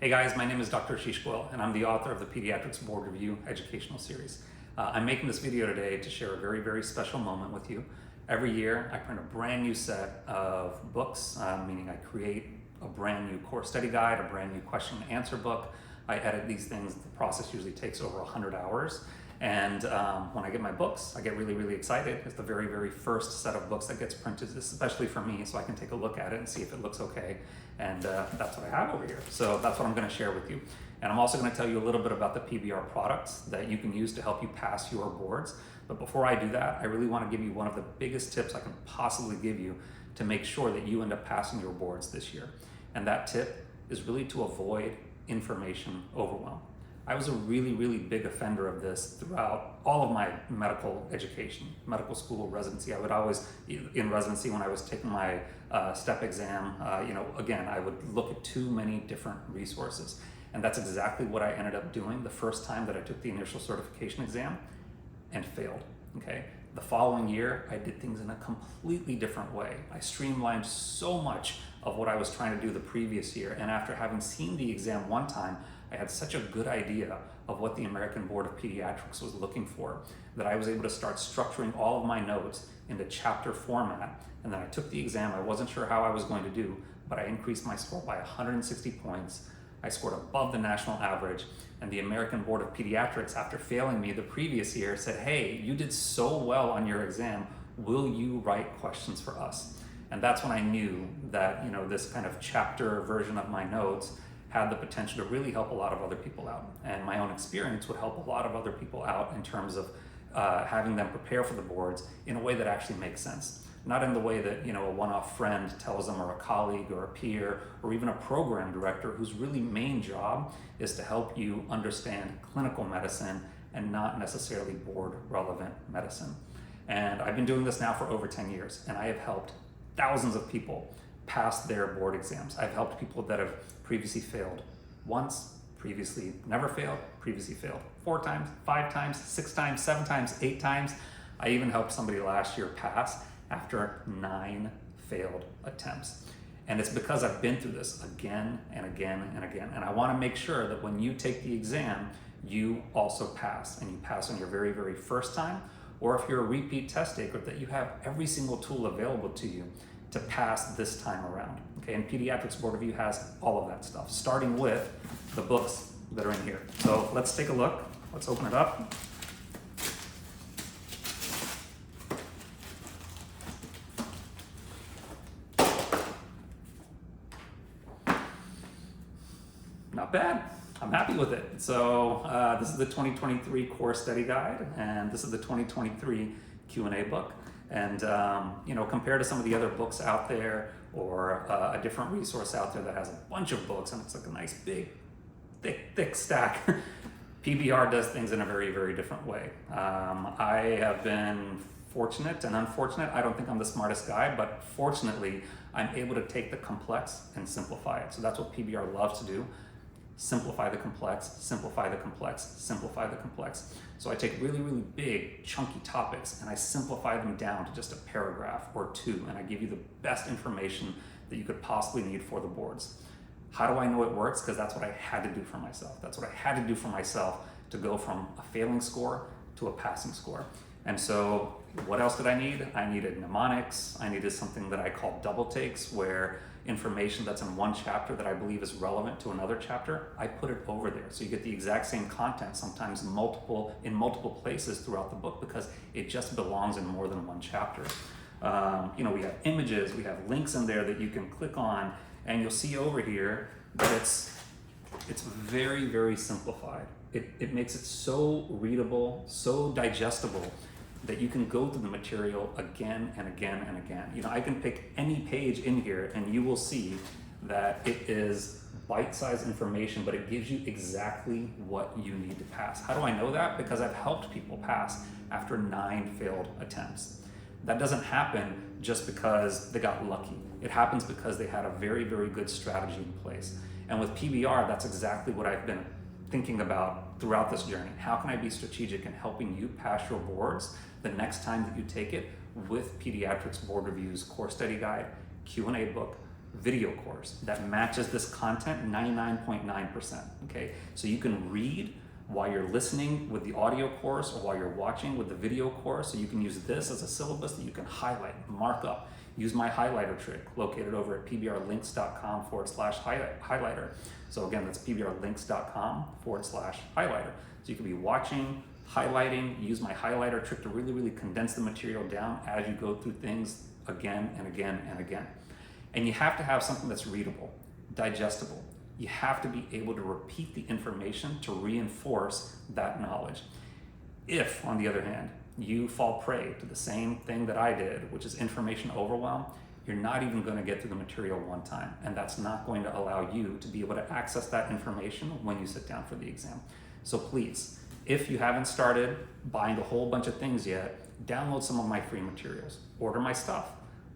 Hey guys, my name is Dr. Ashish Goyal, and I'm the author of the Pediatrics Board Review educational series. I'm making this video today to share a very, very special moment with you. Every year, I print a brand new set of books, meaning I create a brand new course study guide, a brand new question and answer book. I edit these things. The process usually takes over 100 hours. And when I get my books, I get really, really excited. It's the very, very first set of books that gets printed, especially for me, so I can take a look at it and see if it looks okay. And that's what I have over here. So that's what I'm going to share with you. And I'm also going to tell you a little bit about the PBR products that you can use to help you pass your boards. But before I do that, I really want to give you one of the biggest tips I can possibly give you to make sure that you end up passing your boards this year. And that tip is really to avoid information overwhelm. I was a really, really big offender of this throughout all of my medical education, medical school, residency. I would always, in residency when I was taking my step exam, again, I would look at too many different resources. And that's exactly what I ended up doing the first time that I took the initial certification exam and failed, okay? The following year, I did things in a completely different way. I streamlined so much of what I was trying to do the previous year. And after having seen the exam one time, I had such a good idea of what the American Board of Pediatrics was looking for that I was able to start structuring all of my notes into chapter format. And then I took the exam. I wasn't sure how I was going to do, but I increased my score by 160 points. I scored above the national average, and the American Board of Pediatrics, after failing me the previous year, said, "Hey, you did so well on your exam. Will you write questions for us?" And that's when I knew that, this kind of chapter version of my notes had the potential to really help a lot of other people out. And my own experience would help a lot of other people out in terms of having them prepare for the boards in a way that actually makes sense. Not in the way that, a one-off friend tells them, or a colleague or a peer, or even a program director whose really main job is to help you understand clinical medicine and not necessarily board relevant medicine. And I've been doing this now for over 10 years, and I have helped thousands of people pass their board exams. I've helped people that have previously failed once, previously never failed, previously failed 4 times, 5 times, 6 times, 7 times, 8 times. I even helped somebody last year pass after 9 failed attempts. And it's because I've been through this again and again and again. And I want to make sure that when you take the exam, you also pass, and you pass on your very, very first time, or if you're a repeat test taker, that you have every single tool available to you to pass this time around. Okay, and Pediatrics Board Review has all of that stuff, starting with the books that are in here. So let's take a look. Let's open it up. Not bad. I'm happy with it. So this is the 2023 course study guide, and this is the 2023 Q&A book. And compared to some of the other books out there, or a different resource out there that has a bunch of books and it's like a nice big, thick stack, PBR does things in a very, very different way. I have been fortunate and unfortunate. I don't think I'm the smartest guy, but fortunately, I'm able to take the complex and simplify it. So that's what PBR loves to do. Simplify the complex, simplify the complex, simplify the complex. So I take really, really big, chunky topics and I simplify them down to just a paragraph or 2, and I give you the best information that you could possibly need for the boards. How do I know it works? Because that's what I had to do for myself. That's what I had to do for myself to go from a failing score to a passing score. And so what else did I need? I needed mnemonics. I needed something that I call double takes, where information that's in one chapter that I believe is relevant to another chapter, I put it over there. So you get the exact same content, sometimes in multiple places throughout the book, because it just belongs in more than one chapter. We have images, we have links in there that you can click on, and you'll see over here that it's very, very simplified. It makes it so readable, so digestible, that you can go through the material again and again and again. I can pick any page in here and you will see that it is bite-sized information, but it gives you exactly what you need to pass. How do I know that? Because I've helped people pass after 9 failed attempts. That doesn't happen just because they got lucky. It happens because they had a very, very good strategy in place. And with PBR, that's exactly what I've been thinking about throughout this journey. How can I be strategic in helping you pass your boards the next time that you take it with Pediatrics Board Review's course study guide, Q&A book, video course that matches this content 99.9%, okay? So you can read while you're listening with the audio course or while you're watching with the video course. So you can use this as a syllabus that you can highlight, mark up. Use my highlighter trick located over at pbrlinks.com/highlighter. So again, that's pbrlinks.com/highlighter. So you can be watching, highlighting, use my highlighter trick to really, really condense the material down as you go through things again and again and again. And you have to have something that's readable, digestible. You have to be able to repeat the information to reinforce that knowledge. If, on the other hand, you fall prey to the same thing that I did, which is information overwhelm, you're not even going to get through the material one time. And that's not going to allow you to be able to access that information when you sit down for the exam. So please, if you haven't started buying a whole bunch of things yet, download some of my free materials. Order my stuff.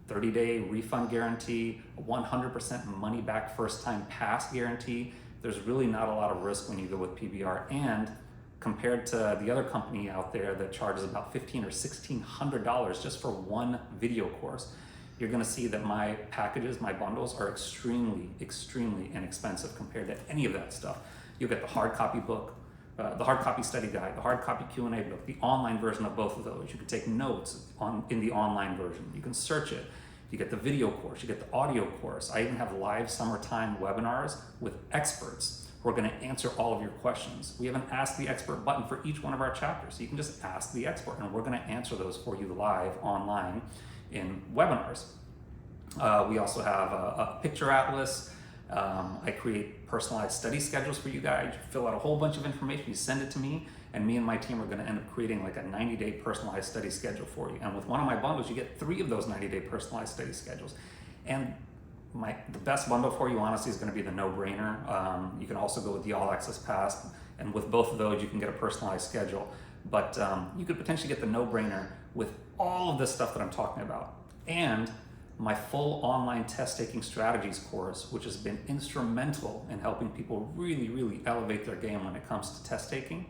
30-day refund guarantee, 100% money back first time pass guarantee. There's really not a lot of risk when you go with PBR, and compared to the other company out there that charges about $1,500 or $1,600 just for one video course, you're gonna see that my packages, my bundles are extremely, extremely inexpensive compared to any of that stuff. You'll get the hard copy book, the hard copy study guide, the hard copy Q&A book, the online version of both of those. You can take notes in the online version. You can search it. You get the video course, you get the audio course. I even have live summertime webinars with experts who are gonna answer all of your questions. We have an Ask the Expert button for each one of our chapters. So you can just ask the expert and we're gonna answer those for you live online in webinars. We also have a picture atlas. I create personalized study schedules for you guys. You fill out a whole bunch of information, you send it to me, and me and my team are gonna end up creating like a 90-day personalized study schedule for you. And with one of my bundles, you get 3 of those 90-day personalized study schedules. And the best bundle for you, honestly, is gonna be the no-brainer. You can also go with the All Access Pass, and with both of those, you can get a personalized schedule. But you could potentially get the no-brainer with all of this stuff that I'm talking about. And my full online test-taking strategies course, which has been instrumental in helping people really, really elevate their game when it comes to test taking.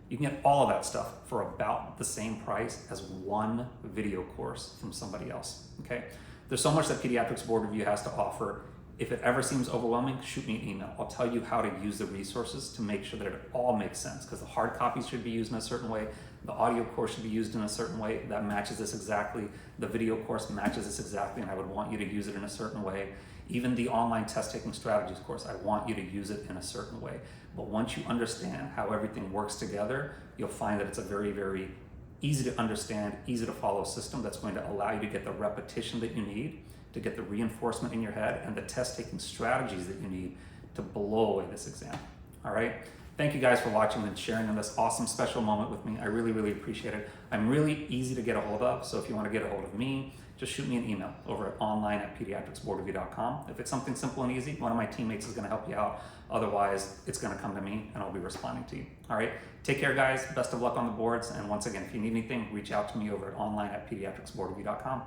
You can get all of that stuff for about the same price as one video course from somebody else, okay? There's so much that Pediatrics Board Review has to offer. If it ever seems overwhelming, shoot me an email. I'll tell you how to use the resources to make sure that it all makes sense, because the hard copies should be used in a certain way, the audio course should be used in a certain way that matches this exactly, the video course matches this exactly, and I would want you to use it in a certain way. Even the online test-taking strategies course, I want you to use it in a certain way. But once you understand how everything works together, you'll find that it's a very, very easy to understand, easy to follow system that's going to allow you to get the repetition that you need, to get the reinforcement in your head, and the test-taking strategies that you need to blow away this exam, all right? Thank you guys for watching and sharing in this awesome special moment with me. I really, really appreciate it. I'm really easy to get a hold of, so if you want to get a hold of me, just shoot me an email over at online@pediatricsboardreview.com. If it's something simple and easy, one of my teammates is going to help you out. Otherwise, it's going to come to me and I'll be responding to you. All right, take care, guys. Best of luck on the boards. And once again, if you need anything, reach out to me over at online@pediatricsboardreview.com.